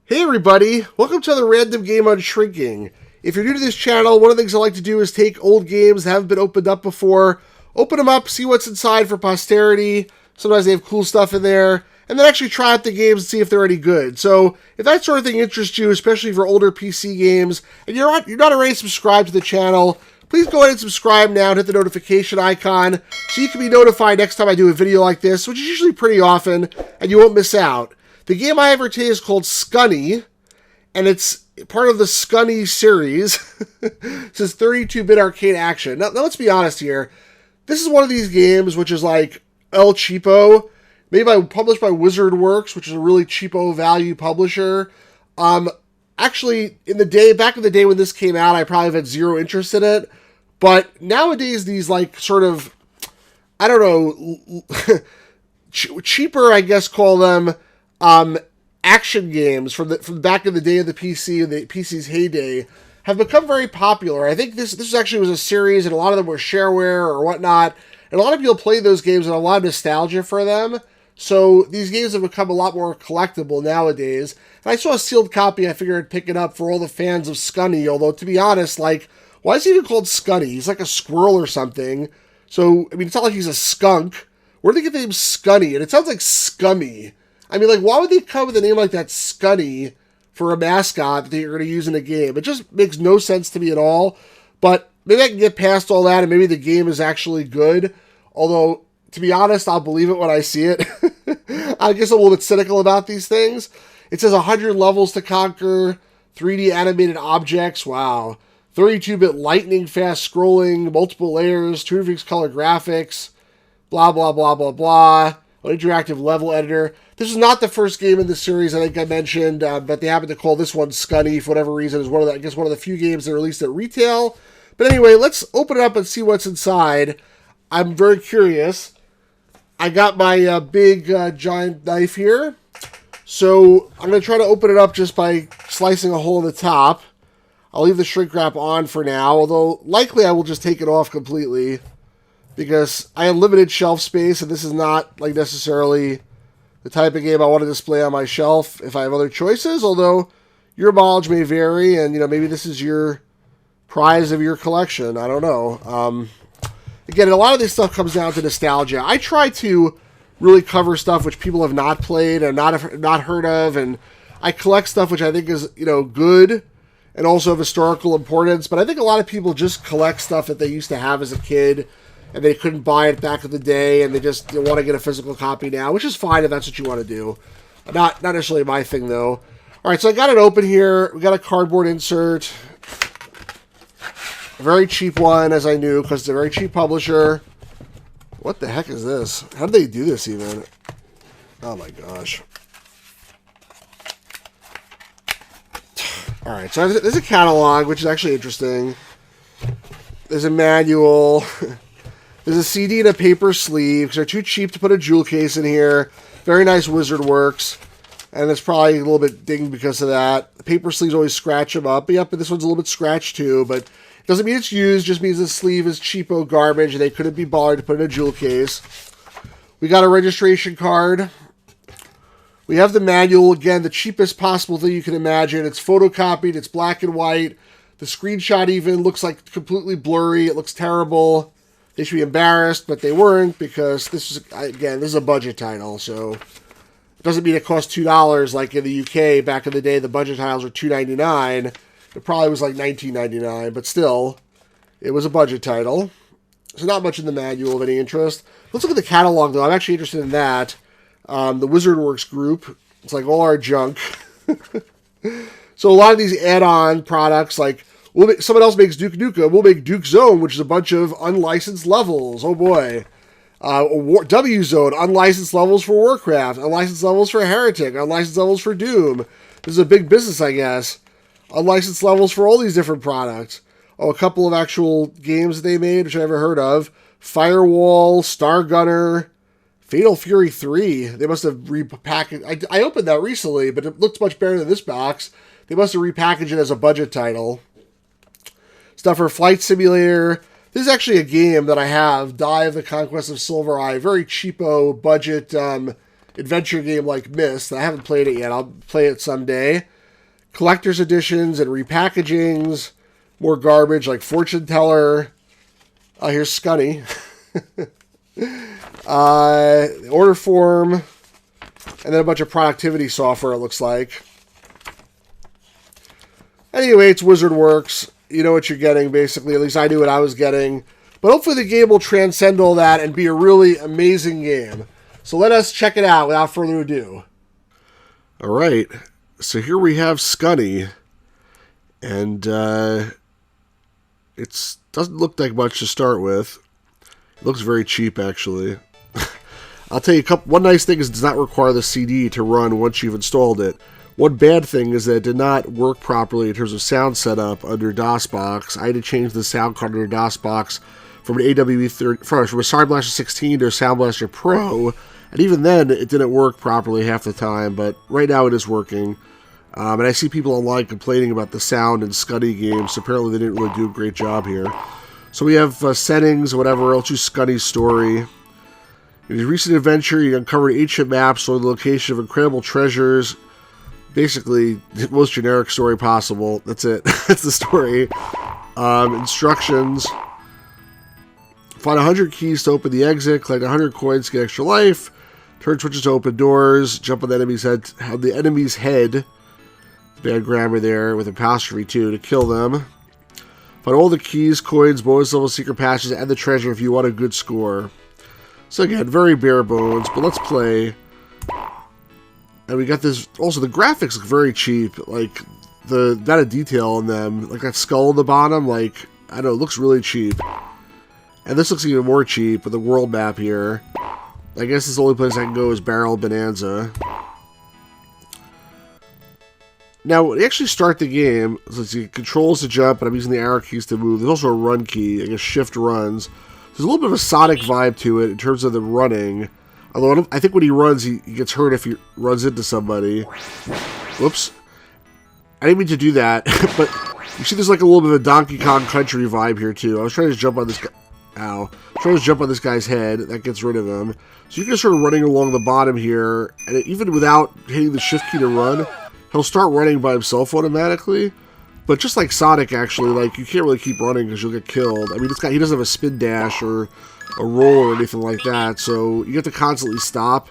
Hey everybody, welcome to the random game on shrinking. If you're new to this channel, one of the things I like to do is take old games that haven't been opened up before, open them up, see what's inside for posterity. Sometimes they have cool stuff in there, and then actually try out the games and see if they're any good. So if that sort of thing interests you, especially for older PC games, and you're not already subscribed to the channel, please go ahead and subscribe now and hit the notification icon so you can be notified next time I do a video like this, which is usually pretty often, and you won't miss out. The game I have for today is called Skunny, and it's part of the Skunny series. It says 32-bit arcade action. Now, let's be honest here. This is one of these games which is like El Cheapo, published by WizardWorks, which is a really cheapo value publisher. Actually, back in the day when this came out, I probably had zero interest in it. But nowadays, these like sort of, I don't know, cheaper, I guess, call them, action games from back in the day of the PC and the PC's heyday have become very popular. I think this actually was a series, and a lot of them were shareware or whatnot, and a lot of people play those games and a lot of nostalgia for them. So these games have become a lot more collectible nowadays. And I saw a sealed copy. I figured I'd pick it up for all the fans of Skunny. Although, to be honest, like, why is he even called Skunny? He's like a squirrel or something. So, I mean, it's not like he's a skunk. Where did they get the name Skunny? And it sounds like scummy. I mean, like, why would they come with a name like that, Skunny, for a mascot that you're going to use in a game? It just makes no sense to me at all. But maybe I can get past all that, and maybe the game is actually good. Although, to be honest, I'll believe it when I see it. I guess I'm a little bit cynical about these things. It says 100 levels to conquer, 3D animated objects, wow. 32-bit lightning-fast scrolling, multiple layers, 256 color graphics, blah, blah, blah, blah, blah. An interactive level editor. This is not the first game in the series I think I mentioned, but they happen to call this one Skunny for whatever reason. It's one of the few games that are released at retail. But anyway, let's open it up and see what's inside. I'm very curious. I got my big giant knife here. So I'm going to try to open it up just by slicing a hole in the top. I'll leave the shrink wrap on for now, although likely I will just take it off completely because I have limited shelf space, and this is not like necessarily the type of game I want to display on my shelf if I have other choices, although your mileage may vary, and maybe this is your prize of your collection. I don't know. Again, a lot of this stuff comes down to nostalgia. I try to really cover stuff which people have not played and not heard of, and I collect stuff which I think is good and also of historical importance. But I think a lot of people just collect stuff that they used to have as a kid, and they couldn't buy it back in the day, and they just want to get a physical copy now, which is fine if that's what you want to do. Not necessarily my thing, though. All right, so I got it open here. We got a cardboard insert. A very cheap one, as I knew, because it's a very cheap publisher. What the heck is this? How did they do this, even? Oh, my gosh. All right, so there's a catalog, which is actually interesting. There's a manual. There's a CD and a paper sleeve, because they're too cheap to put a jewel case in here. Very nice WizardWorks. And it's probably a little bit dinged because of that. The paper sleeves always scratch them up. But yep, this one's a little bit scratched too, but it doesn't mean it's used, just means the sleeve is cheapo garbage and they couldn't be bothered to put in a jewel case. We got a registration card. We have the manual, again, the cheapest possible thing you can imagine. It's photocopied, it's black and white. The screenshot even looks like completely blurry. It looks terrible. They should be embarrassed, but they weren't, because this is a budget title, so it doesn't mean it costs $2 like in the UK. Back in the day, the budget titles were $2.99. It probably was like $19.99, but still, it was a budget title. So not much in the manual of any interest. Let's look at the catalog, though. I'm actually interested in that. The WizardWorks group. It's like all our junk. So a lot of these add-on products, like someone else makes Duke Nukem, we'll make Duke Zone, which is a bunch of unlicensed levels. Oh boy. W Zone, unlicensed levels for Warcraft, unlicensed levels for Heretic, unlicensed levels for Doom. This is a big business, I guess. Unlicensed levels for all these different products. Oh, a couple of actual games that they made, which I never heard of. Firewall, Star Gunner, Fatal Fury 3. They must have repackaged. I opened that recently, but it looks much better than this box. They must have repackaged it as a budget title. Stuff for Flight Simulator. This is actually a game that I have, Die of the Conquest of Silver Eye. Very cheapo budget adventure game like Myst. I haven't played it yet. I'll play it someday. collector's editions and repackagings. More garbage like Fortune Teller. Here's Skunny. Order form. And then a bunch of productivity software, it looks like. Anyway, it's WizardWorks. You know what you're getting, basically. At least I knew what I was getting. But hopefully the game will transcend all that and be a really amazing game. So let us check it out without further ado. All right. So here we have Skunny. And it doesn't look like much to start with. It looks very cheap, actually. I'll tell you one nice thing is it does not require the CD to run once you've installed it. One bad thing is that it did not work properly in terms of sound setup under DOSBox. I had to change the sound card under DOSBox from an from a Sound Blaster 16 to a Sound Blaster Pro, and even then it didn't work properly half the time, but right now it is working. And I see people online complaining about the sound in Skunny games, so apparently they didn't really do a great job here. So we have settings, whatever, I'll choose Skunny's story. In his recent adventure, he uncovered ancient maps on the location of incredible treasures. Basically, the most generic story possible. That's it. That's the story. Instructions. Find 100 keys to open the exit. Collect 100 coins to get extra life. Turn switches to open doors. Jump on the enemy's head. Bad grammar there, with apostrophe too, to kill them. Find all the keys, coins, bonus level secret passages, and the treasure if you want a good score. So again, very bare bones, but let's play. And we got this. Also, the graphics look very cheap. Like, the amount of detail in them. Like that skull on the bottom, like, I don't know, it looks really cheap. And this looks even more cheap with the world map here. I guess this is the only place I can go is Barrel Bonanza. Now, when you actually start the game, so let's see, controls to jump, and I'm using the arrow keys to move. There's also a run key. I guess shift runs. There's a little bit of a Sonic vibe to it in terms of the running. Although I think when he runs, he gets hurt if he runs into somebody. Whoops. I didn't mean to do that, but you see there's like a little bit of a Donkey Kong Country vibe here too. I was trying to jump on this guy. Ow. Trying to jump on this guy's head. That gets rid of him. So you can start running along the bottom here, and even without hitting the shift key to run, he'll start running by himself automatically. But just like Sonic, actually, like, you can't really keep running because you'll get killed. I mean, this guy, he doesn't have a spin dash or a roll or anything like that, so you have to constantly stop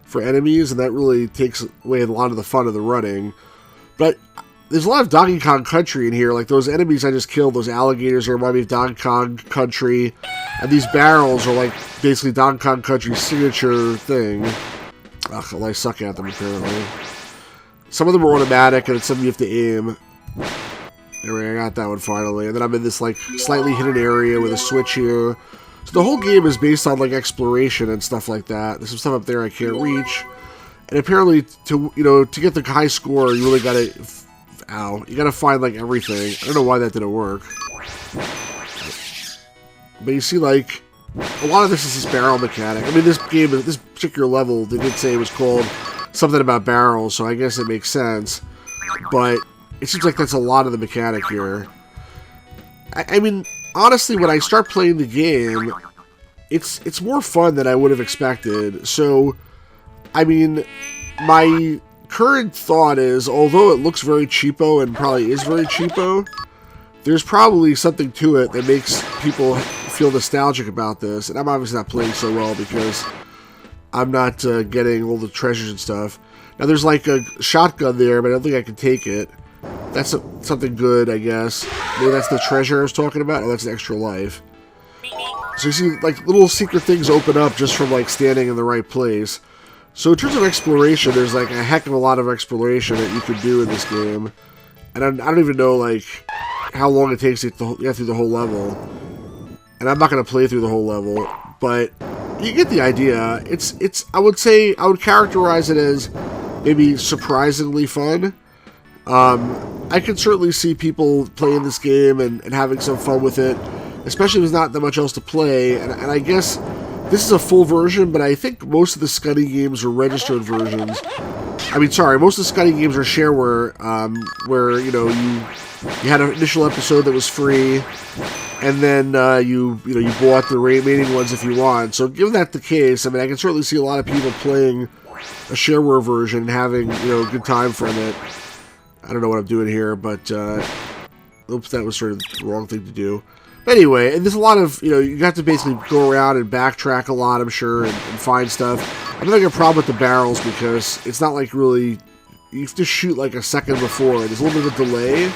for enemies, and that really takes away a lot of the fun of the running. But there's a lot of Donkey Kong Country in here. Like, those enemies I just killed, those alligators remind me of Donkey Kong Country, and these barrels are like basically Donkey Kong Country's signature thing. Ugh, well, I suck at them, apparently. Some of them are automatic, and some you have to aim. Anyway, I got that one finally. And then I'm in this, like, slightly hidden area with a switch here. So the whole game is based on, like, exploration and stuff like that. There's some stuff up there I can't reach. And apparently, to get the high score, you really gotta... Ow. You gotta find, like, everything. I don't know why that didn't work. But you see, like, a lot of this is this barrel mechanic. I mean, this game, this particular level, they did say it was called something about barrels, so I guess it makes sense. But it seems like that's a lot of the mechanic here. I mean, honestly, when I start playing the game, it's more fun than I would have expected. So, I mean, my current thought is, although it looks very cheapo and probably is very cheapo, there's probably something to it that makes people feel nostalgic about this. And I'm obviously not playing so well because I'm not getting all the treasures and stuff. Now, there's like a shotgun there, but I don't think I can take it. That's something good, I guess. Maybe that's the treasure I was talking about. Oh, that's the extra life. So you see, like, little secret things open up just from, like, standing in the right place. So in terms of exploration, there's, like, a heck of a lot of exploration that you could do in this game. And I don't even know, like, how long it takes to get through the whole level. And I'm not going to play through the whole level, but you get the idea. I would characterize it as maybe surprisingly fun. I can certainly see people playing this game and having some fun with it, especially if there's not that much else to play. And I guess this is a full version, but I think most of the Skunny games are registered versions. I mean, sorry, most of the Skunny games are shareware, where, you had an initial episode that was free, and then you bought the remaining ones if you want. So given that the case, I mean, I can certainly see a lot of people playing a shareware version and having, a good time from it. I don't know what I'm doing here, but oops, that was sort of the wrong thing to do. But anyway, and there's a lot of, you have to basically go around and backtrack a lot, I'm sure, and find stuff. I'm not having a problem with the barrels because it's not like really, you have to shoot like a second before. There's a little bit of a delay,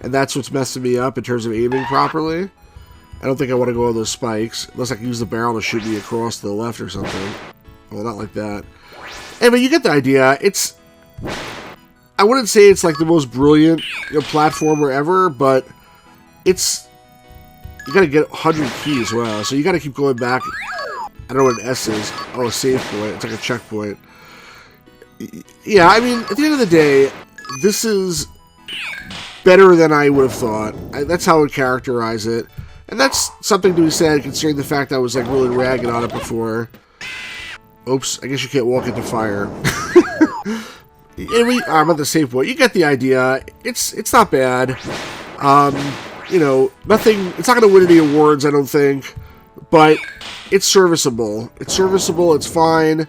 and that's what's messing me up in terms of aiming properly. I don't think I want to go on those spikes, unless I can use the barrel to shoot me across to the left or something. Well, not like that. Anyway, you get the idea. I wouldn't say it's like the most brilliant platformer ever, but it's, you gotta get 100 keys, wow, so you gotta keep going back. I don't know what an S is. Oh, a save point. It's like a checkpoint. Yeah, I mean, at the end of the day, this is better than I would have thought. That's how I would characterize it. And that's something to be said, considering the fact I was like really ragging on it before. Oops, I guess you can't walk into fire. I'm at the save point. You get the idea. It's not bad. Nothing. It's not going to win any awards, I don't think, but it's serviceable. It's serviceable. It's fine.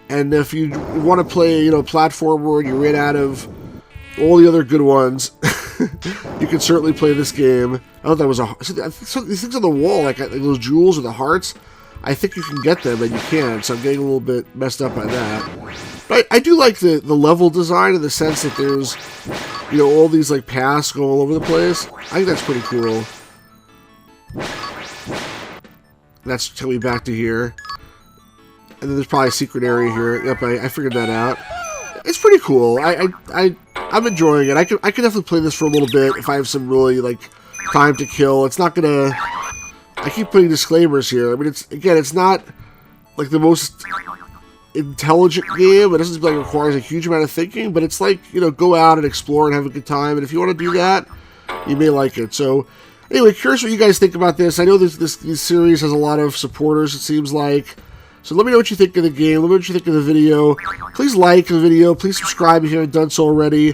And if you want to play, platformer, and you ran out of all the other good ones, you can certainly play this game. Oh, that was these things on the wall, like those jewels or the hearts. I think you can get them, and you can. So I'm getting a little bit messed up by that. But I do like the level design in the sense that there's, all these like paths going all over the place. I think that's pretty cool. That's taking me back to here. And then there's probably a secret area here. Yep, I figured that out. It's pretty cool. I'm enjoying it. I could definitely play this for a little bit if I have some really like time to kill. It's not gonna. I keep putting disclaimers here. I mean, it's not like the most intelligent game. It doesn't requires a huge amount of thinking, but it's like, go out and explore and have a good time. And if you want to do that, you may like it. So anyway, curious what you guys think about this. I know this series has a lot of supporters, it seems like. So let me know what you think of the game. Let me know what you think of the video. Please like the video. Please subscribe if you haven't done so already.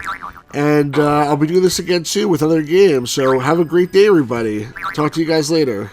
And I'll be doing this again soon with other games. So have a great day, everybody. Talk to you guys later.